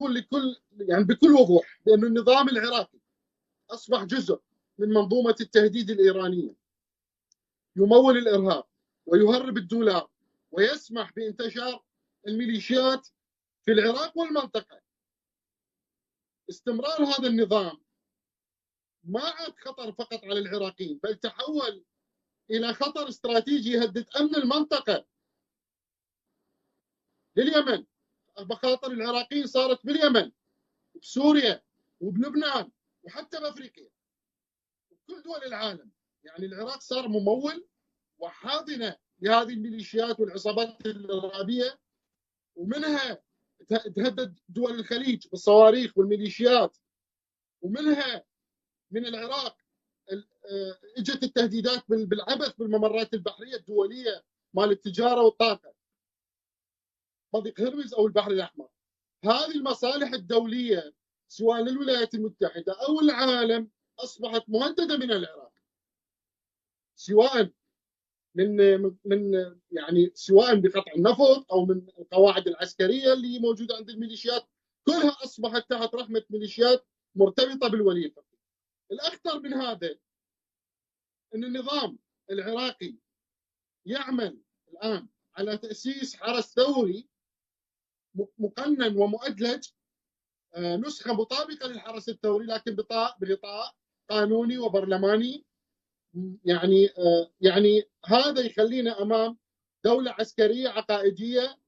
بكل وضوح بأن النظام العراقي أصبح جزء من منظومة التهديد الإيرانية، يمول الإرهاب ويهرب الدولار ويسمح بانتشار الميليشيات في العراق والمنطقة. استمرار هذا النظام ما عاد خطر فقط على العراقيين، بل تحول إلى خطر استراتيجي يهدد أمن المنطقة. لليمن، مخاطر العراقيين صارت باليمن وبسوريا وبلبنان وحتى بأفريقيا وكل دول العالم. يعني العراق صار ممول وحاضنة لهذه الميليشيات والعصابات الإرهابية، ومنها تهدد دول الخليج بالصواريخ والميليشيات، ومنها من العراق اجت التهديدات بالعبث بالممرات البحريه الدوليه مال التجاره والطاقه، مضيق هرمز او البحر الاحمر. هذه المصالح الدوليه سواء للولايات المتحده او العالم اصبحت مهدده من العراق، سواء سواء بقطع النفط او من القواعد العسكريه اللي موجوده عند الميليشيات، كلها اصبحت تحت رحمه ميليشيات مرتبطه بالولي الفقيه. الاخطر من هذا ان النظام العراقي يعمل الان على تاسيس حرس ثوري مقنن ومؤدلج، نسخه مطابقه للحرس الثوري لكن بغطاء قانوني وبرلماني. يعني هذا يخلينا امام دوله عسكريه عقائديه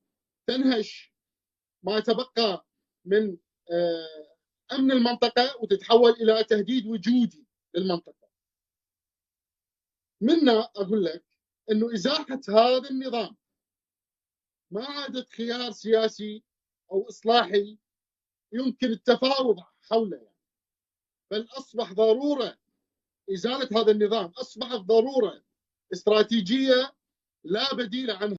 تنهش ما تبقى من امن المنطقه وتتحول الى تهديد وجودي للمنطقه. منا اقول لك انه ازاحه هذا النظام ما عادت خيار سياسي او اصلاحي يمكن التفاوض حوله، بل اصبح ضروره ازاله هذا النظام، اصبحت ضروره استراتيجيه لا بديل عنها.